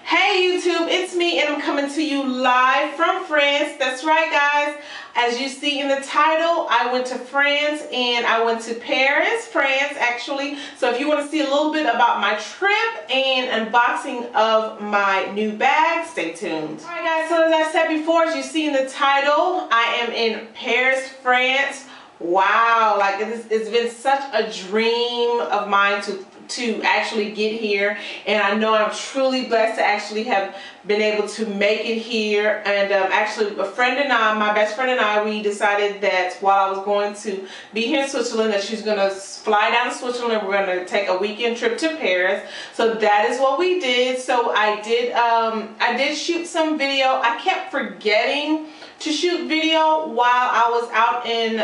Hey YouTube, it's me and I'm coming to you live from France. That's right guys, as you see in the title, I went to France and I went to Paris, France actually. So if you want to see a little bit about my trip and unboxing of my new bag, stay tuned. Alright guys, so as I said before, as you see in the title, I am in Paris, France. Wow, like it's been such a dream of mine to actually get here, and I know I'm truly blessed to actually have been able to make it here. And actually a friend and I, my best friend and I, we decided that while I was going to be here in Switzerland, that she's going to fly down to Switzerland and we're going to take a weekend trip to Paris. So that is what we did. So I did shoot some video. I kept forgetting to shoot video while I was out and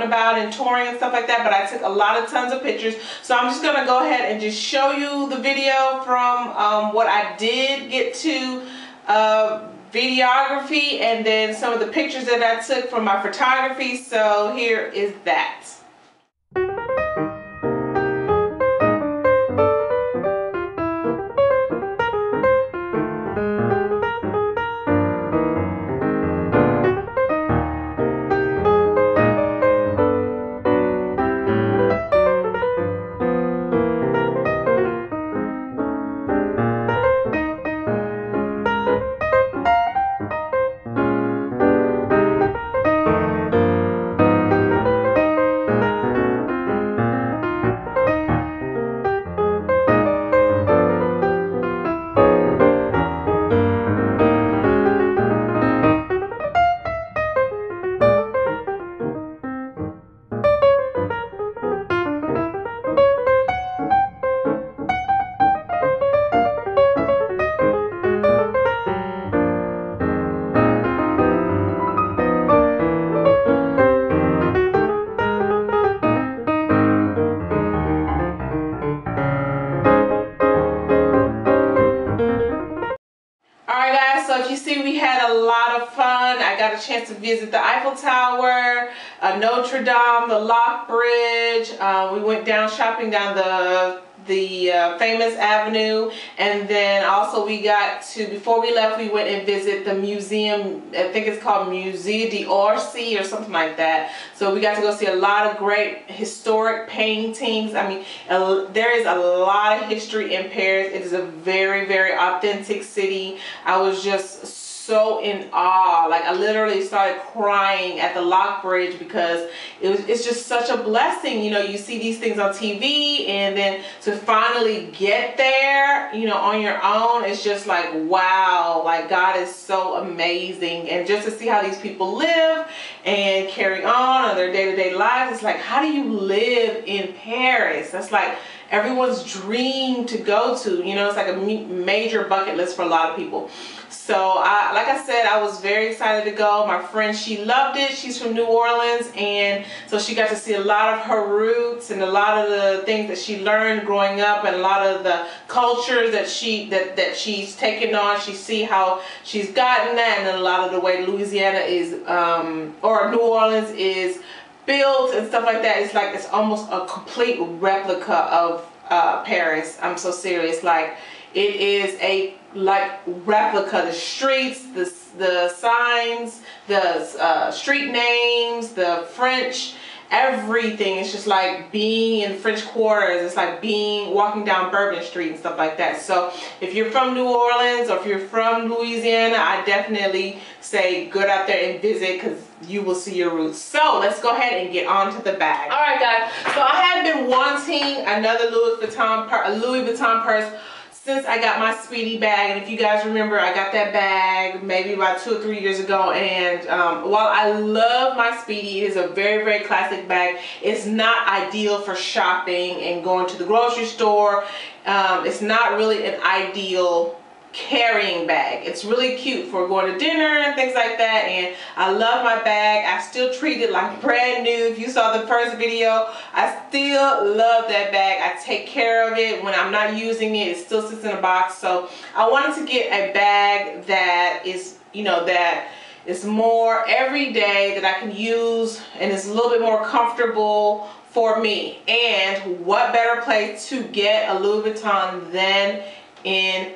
about and touring and stuff like that, but I took tons of pictures. So I'm just gonna go ahead and just show you the video from what I did get to videography, and then some of the pictures that I took from my photography. So here is that. Alright guys, so if you see, we had a lot of fun. I got a chance to visit the Eiffel Tower, Notre Dame, the Lock Bridge. We went down shopping down the famous avenue, and then also we got to, before we left, we went and visit the museum. I think it's called Musée d'Orsay or something like that. So we got to go see a lot of great historic paintings. I mean, there is a lot of history in Paris. It is a very, very authentic city. I was just so in awe. Like, I literally started crying at the Lock Bridge because it's just such a blessing. You know, you see these things on TV, and then to finally get there, you know, on your own, it's just like, wow, like God is so amazing. And just to see how these people live and carry on their day-to-day lives, it's like, how do you live in Paris? That's like everyone's dream to go to. You know, it's like a major bucket list for a lot of people. So like I said, I was very excited to go. My friend, she loved it. She's from New Orleans, and so she got to see a lot of her roots and a lot of the things that she learned growing up, and a lot of the cultures that she's taken on. She see how she's gotten that, and then a lot of the way Louisiana is or New Orleans is built and stuff like that. It's like it's almost a complete replica of Paris. I'm so serious. Like, it is a replica. The streets, the signs, the street names, the French, everything. It's just like being in French quarters. It's like walking down Bourbon Street and stuff like that. So if you're from New Orleans or if you're from Louisiana, I definitely say go out there and visit, because you will see your roots. So let's go ahead and get on to the bag. All right guys, so I have been wanting another Louis Vuitton purse since I got my Speedy bag. And if you guys remember, I got that bag maybe about 2 or 3 years ago, and while I love my Speedy, it is a very, very classic bag. It's not ideal for shopping and going to the grocery store. It's not really an ideal carrying bag. It's really cute for going to dinner and things like that, and I love my bag. I still treat it like brand new. If you saw the first video, I still love that bag. I take care of it. When I'm not using it, it still sits in a box. So I wanted to get a bag that is, you know, that is more everyday, that I can use, and it's a little bit more comfortable for me. And what better place to get a Louis Vuitton than in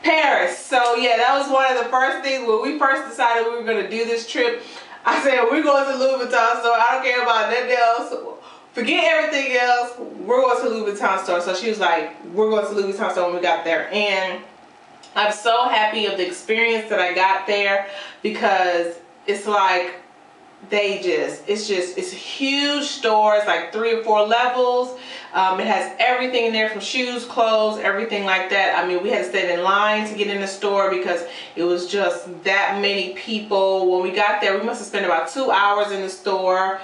Paris. So yeah, that was one of the first things when we first decided we were going to do this trip. I said, we're going to Louis Vuitton store. I don't care about nothing else. Forget everything else. We're going to Louis Vuitton store. So she was like, we're going to Louis Vuitton store when we got there. And I'm so happy of the experience that I got there, because it's like it's a huge store. It's like 3 or 4 levels. It has everything in there, from shoes, clothes, everything like that. I mean, we had to stand in line to get in the store because it was just that many people. When we got there, we must have spent about 2 hours in the store,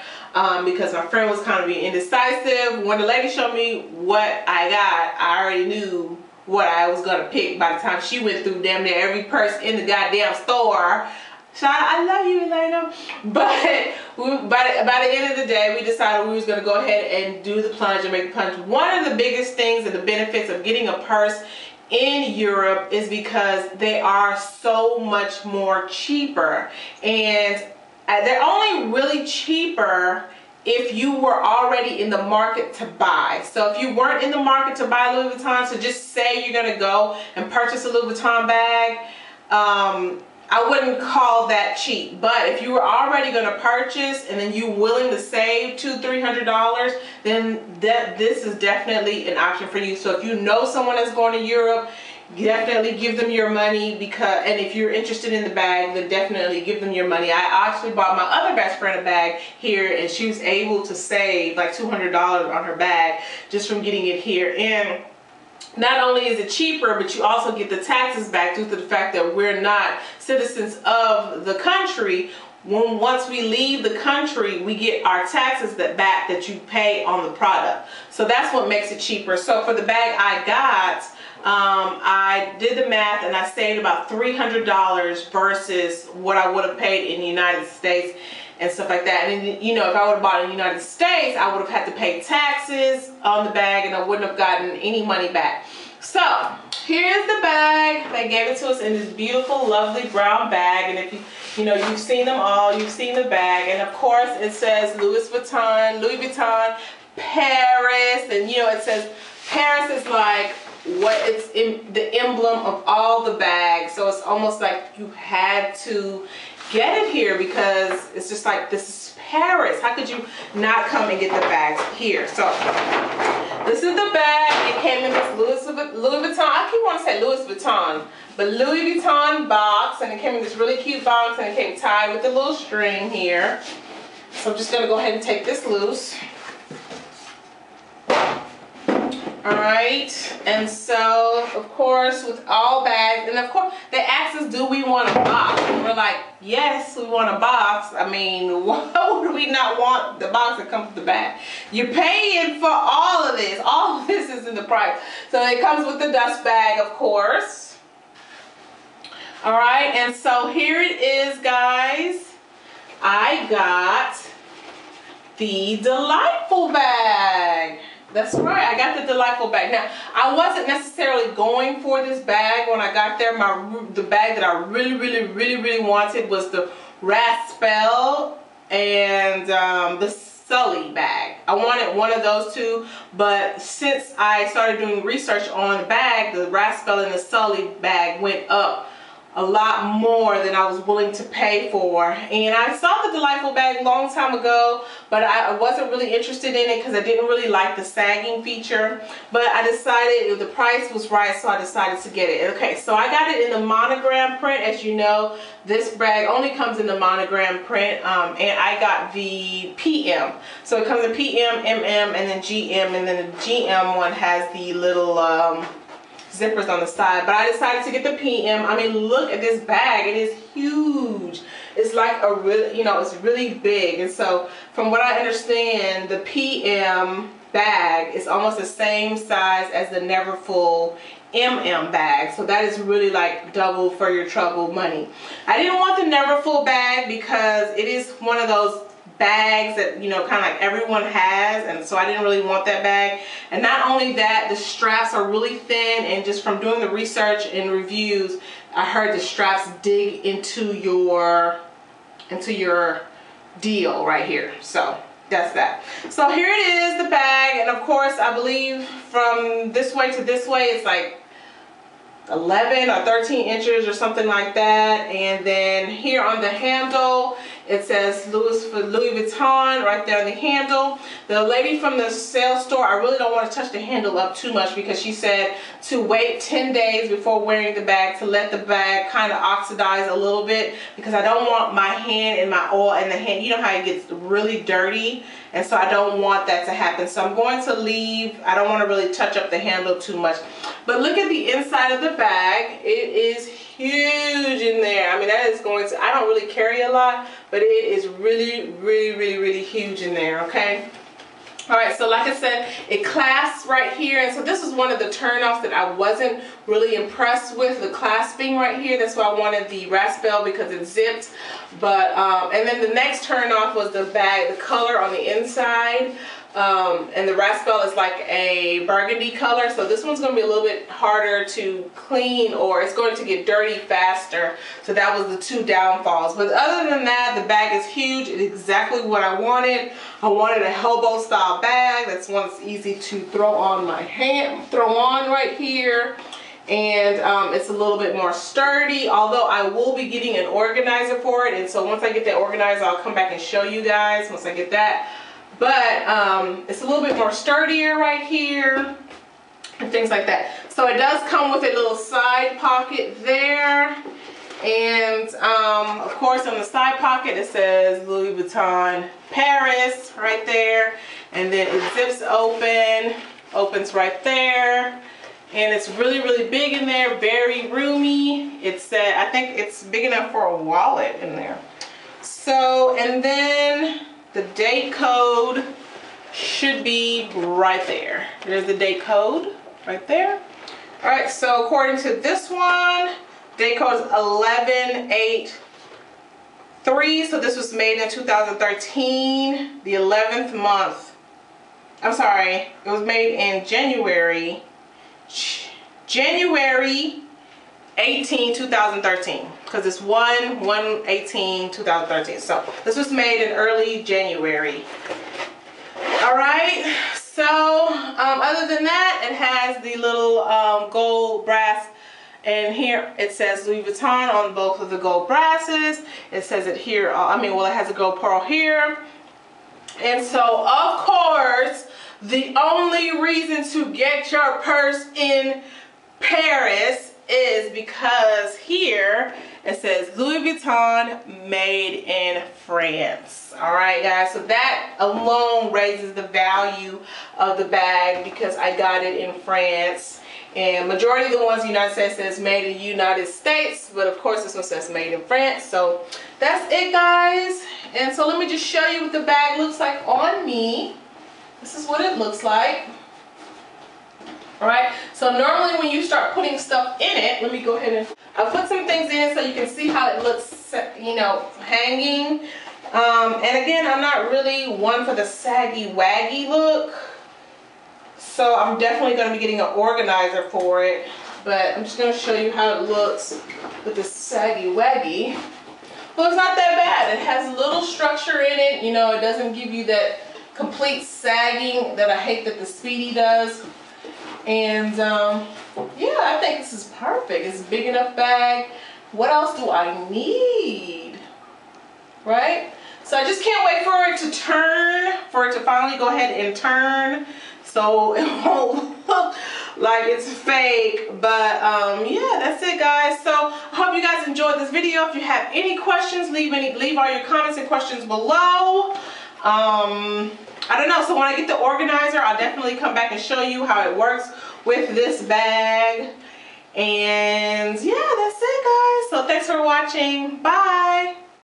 because my friend was kind of being indecisive. When the lady showed me what I got, I already knew what I was gonna pick by the time she went through damn near every purse in the goddamn store. So I love you, Elena. But by the end of the day, we decided we was going to go ahead and do the plunge and make the plunge. One of the biggest things and the benefits of getting a purse in Europe is because they are so much more cheaper. And they're only really cheaper if you were already in the market to buy. So if you weren't in the market to buy Louis Vuitton, so just say you're going to go and purchase a Louis Vuitton bag, I wouldn't call that cheap. But if you were already going to purchase and then you're willing to save $200-300, then this is definitely an option for you. So if you know someone that's going to Europe, definitely give them your money, and if you're interested in the bag, then definitely give them your money. I actually bought my other best friend a bag here, and she was able to save like $200 on her bag just from getting it here. And not only is it cheaper, but you also get the taxes back due to the fact that we're not citizens of the country. Once we leave the country, we get our taxes back that you pay on the product. So that's what makes it cheaper. So for the bag I got, I did the math and I saved about $300 versus what I would have paid in the United States and stuff like that. And you know, if I would have bought it in the United States, I would have had to pay taxes on the bag and I wouldn't have gotten any money back. So here's the bag. They gave it to us in this beautiful, lovely brown bag. And if you know, you've seen them all, you've seen the bag. And of course it says Louis Vuitton, Paris. And you know, it says Paris is like it's in the emblem of all the bags. So it's almost like you had to get it here because it's just like, this is Paris. How could you not come and get the bags here? So this is the bag. It came in this Louis Vuitton. I keep wanting to say Louis Vuitton, but Louis Vuitton box, and it came in this really cute box, and it came tied with a little string here. So I'm just gonna go ahead and take this loose. Alright, and so of course with all bags, and of course they asked us, do we want a box? And we're like, yes, we want a box. I mean, why would we not want the box that comes with the bag? You're paying for all of this. All of this is in the price. So it comes with the dust bag, of course. Alright, and so here it is, guys. I got the Delightful bag. That's right, I got the Delightful bag. Now, I wasn't necessarily going for this bag when I got there. The bag that I really wanted was the Raspel and the Sully bag. I wanted one of those two, but since I started doing research on the bag, the Raspel and the Sully bag went up a lot more than I was willing to pay for. And I saw the Delightful bag a long time ago, but I wasn't really interested in it because I didn't really like the sagging feature. But I decided the price was right, so I decided to get it. Okay, so I got it in the monogram print. As you know, this bag only comes in the monogram print, and I got the PM. So it comes in PM, MM, and then GM, and then the GM one has the little zippers on the side, but I decided to get the PM. I mean, look at this bag. It is huge. It's like a really, you know, it's really big. And so from what I understand, the PM bag is almost the same size as the Neverfull MM bag. So that is really like double for your trouble money. I didn't want the Neverfull bag because it is one of those bags that, you know, kind of like everyone has, and so I didn't really want that bag. And not only that, the straps are really thin, and just from doing the research and reviews, I heard the straps dig into your deal right here. So that's that. So here it is, the bag, and of course I believe from this way to this way it's like 11 or 13 inches or something like that. And then here on the handle, it says Louis Vuitton right there on the handle. The lady from the sales store, I really don't want to touch the handle up too much because she said to wait 10 days before wearing the bag to let the bag kind of oxidize a little bit, because I don't want my hand and my oil in the hand. You know how it gets really dirty, and so I don't want that to happen. So I'm going to leave. I don't want to really touch up the handle too much. But look at the inside of the bag. It is huge in there. I mean, that is going to, I don't really carry a lot, but it is really huge in there, okay? All right, so like I said, it clasps right here, and so this is one of the turnoffs that I wasn't really impressed with, the clasping right here. That's why I wanted the raspel, because it zipped. But and then the next turnoff was the bag, the color on the inside. And the raspel is like a burgundy color, so this one's going to be a little bit harder to clean, or it's going to get dirty faster. So that was the two downfalls. But other than that, the bag is huge. It's exactly what I wanted. I wanted a hobo style bag. That's one that's easy to throw on my hand, throw on right here. And it's a little bit more sturdy, although I will be getting an organizer for it. And so once I get that organizer, I'll come back and show you guys once I get that. But it's a little bit more sturdier right here and things like that. So it does come with a little side pocket there. And of course on the side pocket it says Louis Vuitton Paris right there. And then it zips open, opens right there. And it's really big in there, very roomy. It's I think it's big enough for a wallet in there. So, and then the date code should be right there. There's the date code right there. All right, so according to this one, date code is 11/8/3. So this was made in 2013, the 11th month. I'm sorry, it was made in January 18, 2013, because it's 1/18/2013. So this was made in early January. All right, so other than that, it has the little gold brass, and here it says Louis Vuitton on both of the gold brasses. It says it here, it has a gold pearl here. And so of course, the only reason to get your purse in Paris is because here it says Louis Vuitton made in France. All right, guys, so that alone raises the value of the bag because I got it in France. And majority of the ones in the United States says made in the United States, but of course this one says made in France. So that's it, guys. And so let me just show you what the bag looks like on me. This is what it looks like. Alright, so normally when you start putting stuff in it, let me go ahead and I'll put some things in so you can see how it looks, you know, hanging. And again, I'm not really one for the saggy waggy look, so I'm definitely going to be getting an organizer for it. But I'm just going to show you how it looks with the saggy waggy. Well, it's not that bad. It has a little structure in it. You know, it doesn't give you that complete sagging that I hate that the Speedy does. And yeah, I think this is perfect. It's a big enough bag. What else do I need? Right? So I just can't wait for it to turn, for it to finally go ahead and turn, so it won't look like it's fake. But yeah, that's it, guys. So I hope you guys enjoyed this video. If you have any questions, leave all your comments and questions below. I don't know, so when I get the organizer, I'll definitely come back and show you how it works with this bag. And yeah, that's it, guys. So thanks for watching. Bye.